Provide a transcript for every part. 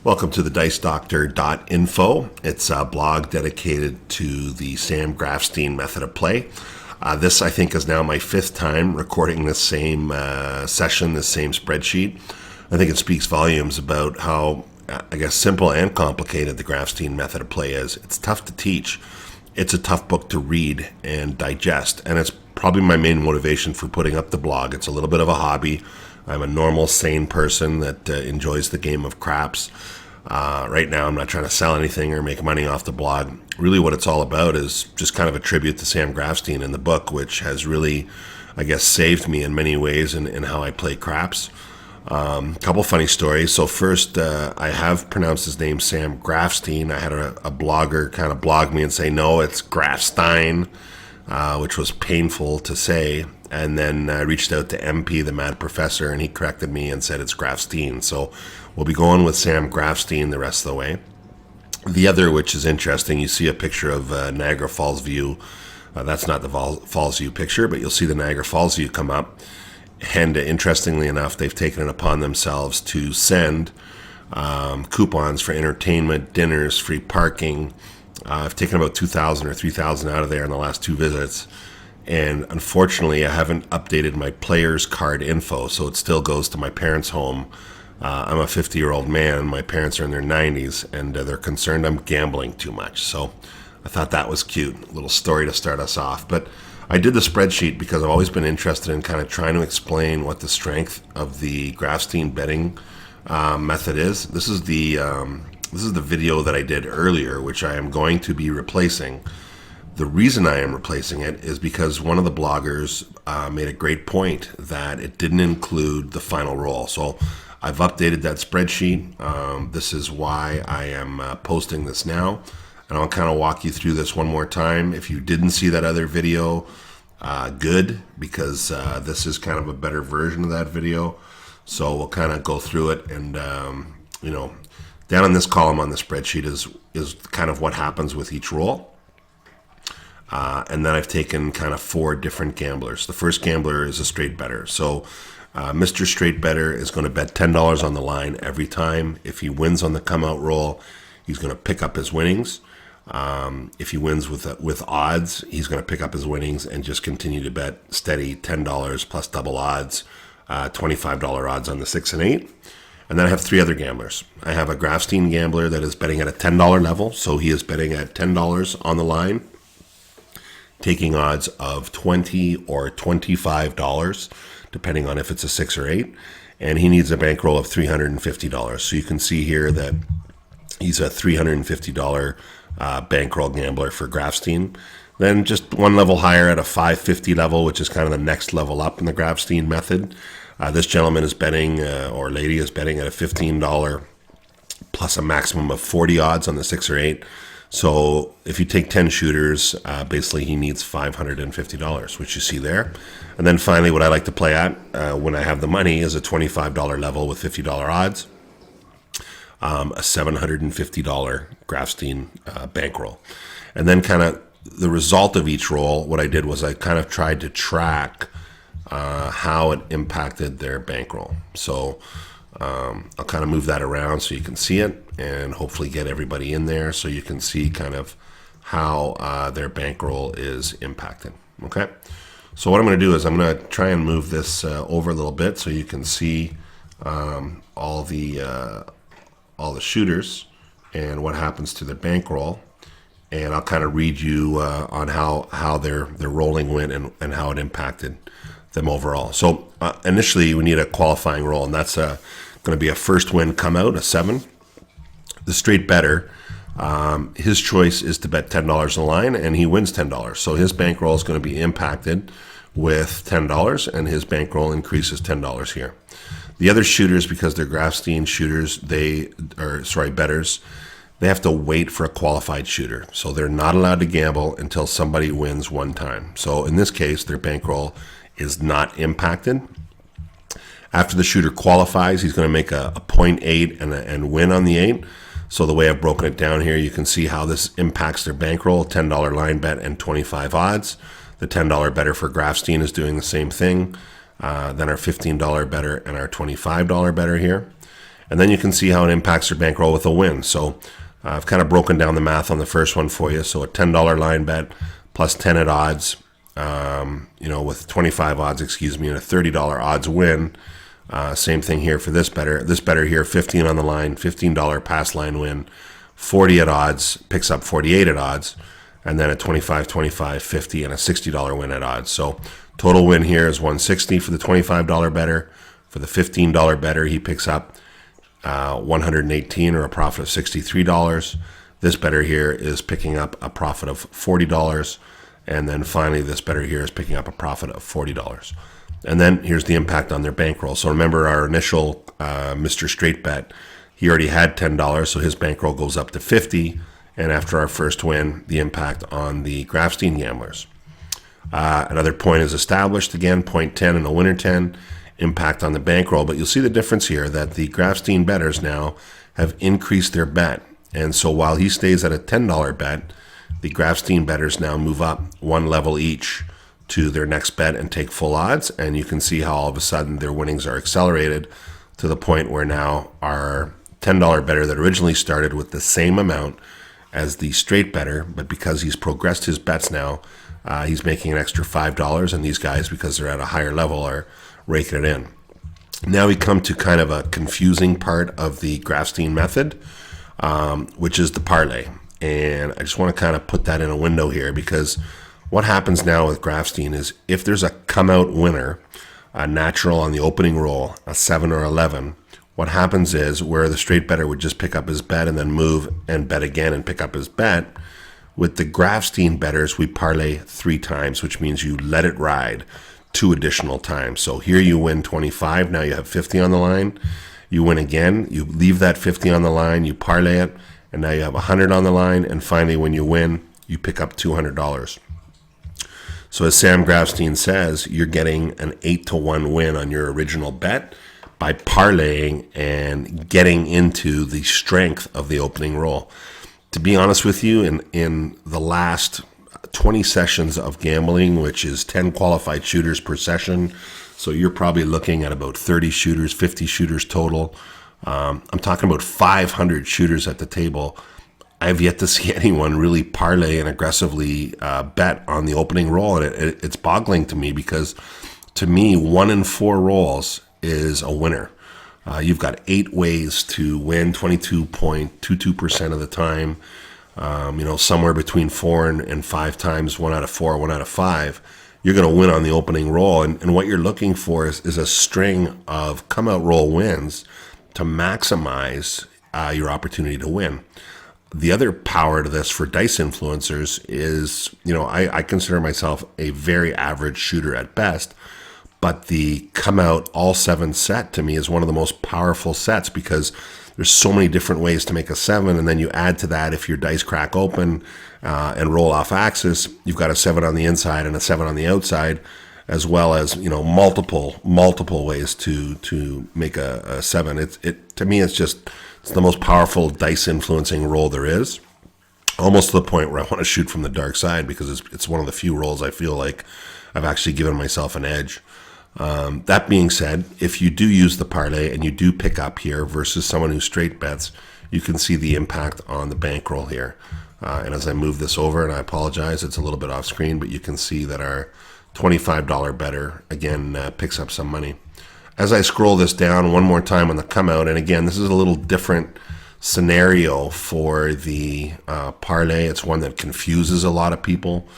Welcome to the DiceDoctor.info. It's a blog dedicated to the Sam Grafstein method of play. This, I think, is now my fifth time recording this same session, this same spreadsheet. I think it speaks volumes about how, simple and complicated the Grafstein method of play is. It's tough to teach. It's a tough book to read and digest, and it's probably my main motivation for putting up the blog. It's a little bit of a hobby. I'm a normal, sane person that enjoys the game of craps. Right now, I'm not trying to sell anything or make money off the blog. Really, what it's all about is just kind of a tribute to Sam Grafstein in the book, which has really, saved me in many ways in how I play craps. Couple funny stories. So first, I have pronounced his name Sam Grafstein. I had a blogger kind of blog me and say, no, it's Grafstein, which was painful to say. And then I reached out to MP, the Mad Professor, and he corrected me and said it's Grafstein. So we'll be going with Sam Grafstein the rest of the way. The other, which is interesting, you see a picture of Niagara Falls view. That's not the Falls view picture, but you'll see the Niagara Falls view come up. And interestingly enough, they've taken it upon themselves to send coupons for entertainment, dinners, free parking. I've taken about 2,000 or 3,000 out of there in the last two visits. And unfortunately, I haven't updated my players card info, so it still goes to my parents' home. I'm a 50-year-old man. My parents are in their 90s, and they're concerned I'm gambling too much. So I thought that was cute. A little story to start us off. But I did the spreadsheet because I've always been interested in kind of trying to explain what the strength of the Grafstein betting method is. This is the video that I did earlier, which I am going to be replacing. The reason I am replacing it is because one of the bloggers made a great point that it didn't include the final roll. So I've updated that spreadsheet. This is why I am posting this now. And I'll kind of walk you through this one more time. If you didn't see that other video, good, because this is kind of a better version of that video. So we'll kind of go through it. And, down in this column on the spreadsheet is kind of what happens with each roll. And then I've taken kind of four different gamblers. The first gambler is a straight better. So Mr. Straight Better is going to bet $10 on the line every time. If he wins on the come out roll, he's going to pick up his winnings. If he wins with odds, he's going to pick up his winnings and just continue to bet steady $10 plus double odds, $25 odds on the 6 and 8. And then I have three other gamblers. I have a Grafstein gambler that is betting at a $10 level. So he is betting at $10 on the line, taking odds of $20 or $25, depending on if it's a 6 or 8. And he needs a bankroll of $350. So you can see here that he's a $350 bankroll gambler for Grafstein. Then just one level higher at a $550 level, which is kind of the next level up in the Grafstein method. This gentleman is betting, or lady is betting at a $15 plus a maximum of 40 odds on the 6 or 8. So if you take 10 shooters, basically he needs $550, which you see there. And then finally, what I like to play at when I have the money is a $25 level with $50 odds, a $750 Grafstein bankroll. And then kind of the result of each roll, what I did was I kind of tried to track how it impacted their bankroll. So I'll kind of move that around so you can see it and hopefully get everybody in there so you can see kind of how their bankroll is impacted. Okay. So what I'm going to do is I'm going to try and move this over a little bit so you can see all the shooters and what happens to their bankroll. And I'll kind of read you on how their rolling went and how it impacted them overall. So initially we need a qualifying roll, and that's going to be a first win come out, a 7. The straight better, his choice is to bet $10 on the line, and he wins $10. So his bankroll is going to be impacted with $10, and his bankroll increases $10 here. The other shooters, because they're Grafstein shooters, betters, they have to wait for a qualified shooter. So they're not allowed to gamble until somebody wins one time. So in this case, their bankroll is not impacted. After the shooter qualifies, he's going to make a 0.8 and win on the 8. So the way I've broken it down here, you can see how this impacts their bankroll, $10 line bet and 25 odds. The $10 better for Grafstein is doing the same thing. Then our $15 better and our $25 better here. And then you can see how it impacts your bankroll with a win. So I've kind of broken down the math on the first one for you. So a $10 line bet plus 10 at odds, with 25 odds, and a $30 odds win. Same thing here for this better. This better here, 15 on the line, $15 pass line win, 40 at odds, picks up 48 at odds, and then a 25, 25, 50, and a $60 win at odds. So total win here is 160 for the $25 better. For the $15 better, he picks up 118 or a profit of $63. This better here is picking up a profit of $40. And then finally, this better here is picking up a profit of $40. And then here's the impact on their bankroll. So remember our initial Mr. Straight Bet, he already had $10, so his bankroll goes up to $50. And after our first win, the impact on the Grafstein gamblers. Another point is established, again, point 10 and a winner 10, impact on the bankroll. But you'll see the difference here that the Grafstein bettors now have increased their bet. And so while he stays at a $10 bet, the Grafstein bettors now move up one level each to their next bet and take full odds. And you can see how all of a sudden their winnings are accelerated to the point where now our $10 better that originally started with the same amount as the straight better, but because he's progressed his bets now, he's making an extra $5, and these guys, because they're at a higher level, are raking it in. Now we come to kind of a confusing part of the Grafstein method, which is the parlay. And I just want to kind of put that in a window here, because what happens now with Grafstein is if there's a come-out winner, a natural on the opening roll, a 7 or 11, what happens is where the straight better would just pick up his bet and then move and bet again and pick up his bet, with the Grafstein bettors, we parlay 3 times, which means you let it ride 2 additional times. So here you win 25, now you have 50 on the line. You win again, you leave that 50 on the line, you parlay it, and now you have 100 on the line, and finally when you win, you pick up $200. So as Sam Grafstein says, you're getting an 8-1 win on your original bet by parlaying and getting into the strength of the opening roll. To be honest with you, in the last 20 sessions of gambling, which is 10 qualified shooters per session, so you're probably looking at about 30 shooters, 50 shooters total. I'm talking about 500 shooters at the table. I've yet to see anyone really parlay and aggressively bet on the opening roll, and it's boggling to me, because to me, 1 in 4 rolls is a winner. You've got 8 ways to win 22.22% of the time. Somewhere between 4 and 5 times, 1 out of 4, 1 out of 5. You're going to win on the opening roll, and what you're looking for is a string of come-out roll wins to maximize your opportunity to win. The other power to this for dice influencers is, I consider myself a very average shooter at best, but the come out all 7 set to me is one of the most powerful sets, because there's so many different ways to make a 7, and then you add to that, if your dice crack open and roll off axis, you've got a 7 on the inside and a 7 on the outside, as well as multiple ways to make a 7. To me, it's the most powerful dice influencing roll there is, almost to the point where I want to shoot from the dark side, because it's one of the few rolls I feel like I've actually given myself an edge. That being said, if you do use the parlay and you do pick up here versus someone who straight bets, you can see the impact on the bankroll here. And as I move this over, and I apologize, it's a little bit off screen, but you can see that our $25 better again picks up some money. As I scroll this down one more time on the come out, and again, this is a little different scenario for the parlay. It's one that confuses a lot of people.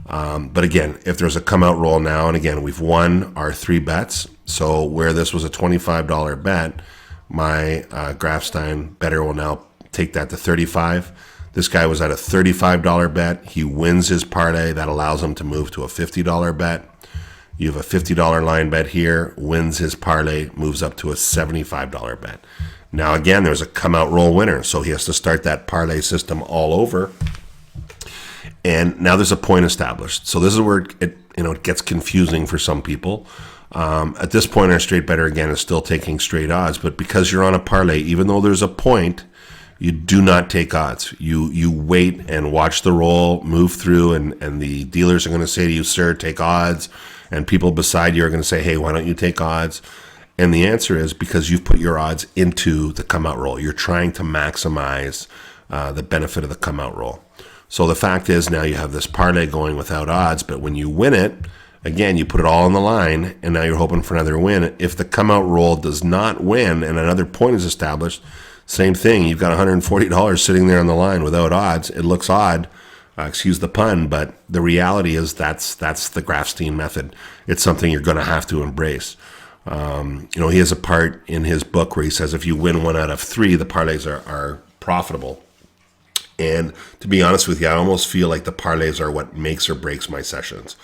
But again, if there's a come out roll now, and again, we've won our 3 bets. So where this was a $25 bet, my Grafstein better will now take that to 35. This guy was at a $35 bet. He wins his parlay. That allows him to move to a $50 bet. You have a $50 line bet here, wins his parlay, moves up to a $75 bet. Now again, there's a come out roll winner, so he has to start that parlay system all over. And now there's a point established. So this is where it gets confusing for some people. At this point, our straight better again is still taking straight odds, but because you're on a parlay, even though there's a point, you do not take odds. You wait and watch the roll move through, and the dealers are going to say to you, sir, take odds. And people beside you are going to say, hey, why don't you take odds? And the answer is because you've put your odds into the come out roll. You're trying to maximize the benefit of the come out roll. So the fact is now you have this parlay going without odds, but when you win it, again, you put it all on the line, and now you're hoping for another win. If the come out roll does not win and another point is established, same thing. You've got $140 sitting there on the line without odds. It looks odd. Excuse the pun, but the reality is that's the Grafstein method. It's something you're going to have to embrace. He has a part in his book where he says if you win 1 out of 3, the parlays are profitable. And to be honest with you, I almost feel like the parlays are what makes or breaks my sessions.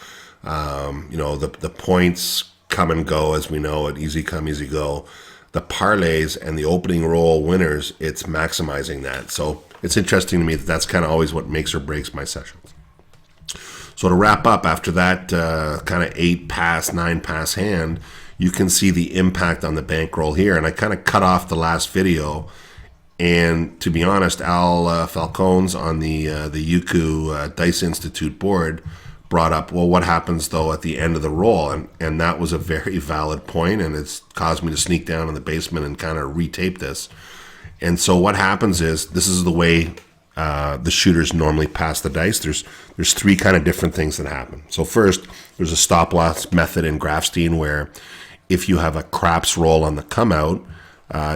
The points come and go, as we know, at easy come, easy go. The parlays and the opening roll winners, it's maximizing that. So it's interesting to me that that's kind of always what makes or breaks my sessions. So to wrap up, after that kind of 8-pass, 9-pass hand, you can see the impact on the bankroll here. And I kind of cut off the last video. And to be honest, Al Falcones on the UQ Dice Institute board brought up, well, what happens, though, at the end of the roll? And that was a very valid point, and it's caused me to sneak down in the basement and kind of retape this. And so what happens is, this is the way the shooters normally pass the dice. There's 3 kind of different things that happen. So first, there's a stop-loss method in Grafstein where if you have a craps roll on the come-out,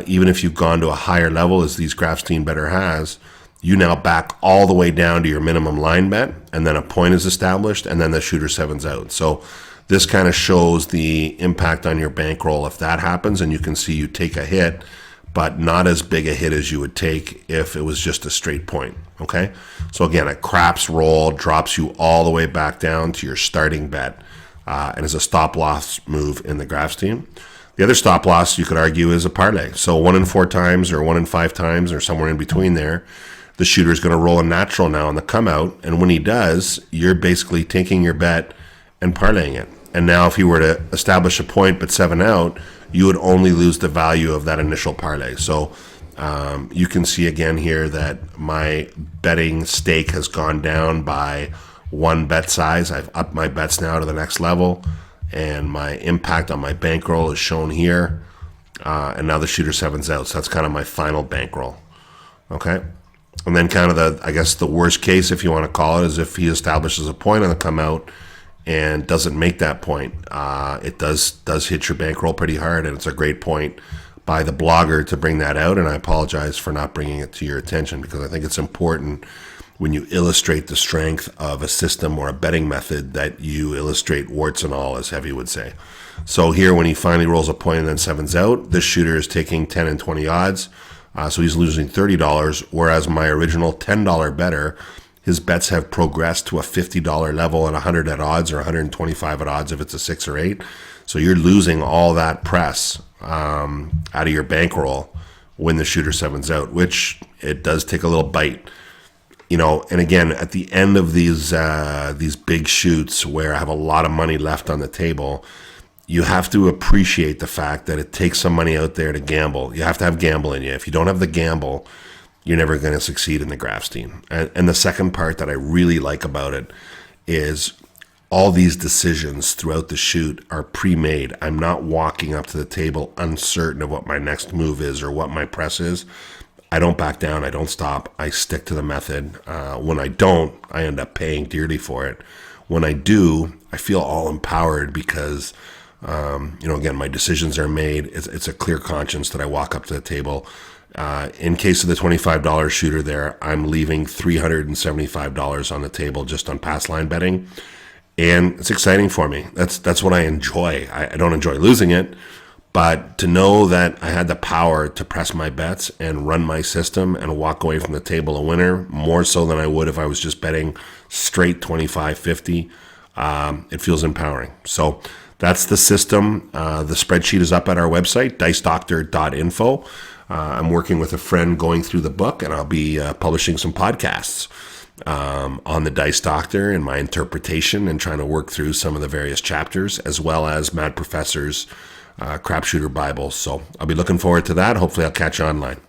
even if you've gone to a higher level, as these Grafstein better has, you now back all the way down to your minimum line bet, and then a point is established, and then the shooter 7's out. So this kind of shows the impact on your bankroll if that happens, and you can see you take a hit, but not as big a hit as you would take if it was just a straight point, okay? So again, a craps roll drops you all the way back down to your starting bet, and is a stop-loss move in the Grafstein. The other stop-loss, you could argue, is a parlay. So 1 in 4 times or 1 in 5 times or somewhere in between there, the shooter is going to roll a natural now on the come out, and when he does, you're basically taking your bet and parlaying it. And now if you were to establish a point but 7 out, you would only lose the value of that initial parlay. So you can see again here that my betting stake has gone down by 1 bet size. I've upped my bets now to the next level, and my impact on my bankroll is shown here. And now the shooter 7's out, so that's kind of my final bankroll. Okay? And then kind of the worst case, if you want to call it, is if he establishes a point on the come out and doesn't make that point. It does hit your bankroll pretty hard, and it's a great point by the blogger to bring that out, and I apologize for not bringing it to your attention, because I think it's important when you illustrate the strength of a system or a betting method that you illustrate warts and all, as Heavy would say. So here, when he finally rolls a point and then 7's out, this shooter is taking 10 and 20 odds. So he's losing $30, whereas my original $10 better, his bets have progressed to a $50 level at 100 at odds or 125 at odds if it's a 6 or 8. So you're losing all that press out of your bankroll when the shooter 7's out, which it does take a little bite. And again, at the end of these big shoots where I have a lot of money left on the table, you have to appreciate the fact that it takes some money out there to gamble. You have to have gamble in you. If you don't have the gamble, you're never going to succeed in the Grafstein. And the second part that I really like about it is all these decisions throughout the shoot are pre-made. I'm not walking up to the table uncertain of what my next move is or what my press is. I don't back down. I don't stop. I stick to the method. When I don't, I end up paying dearly for it. When I do, I feel all empowered because again, my decisions are made. It's a clear conscience that I walk up to the table. In case of the $25 shooter there, I'm leaving $375 on the table just on pass line betting. And it's exciting for me. That's what I enjoy. I don't enjoy losing it, but to know that I had the power to press my bets and run my system and walk away from the table a winner, more so than I would if I was just betting straight 25-50, it feels empowering. So that's the system. The spreadsheet is up at our website, dicedoctor.info. I'm working with a friend going through the book, and I'll be publishing some podcasts on the Dice Doctor and my interpretation and trying to work through some of the various chapters, as well as Mad Professor's Crapshooter Bible. So I'll be looking forward to that. Hopefully I'll catch you online.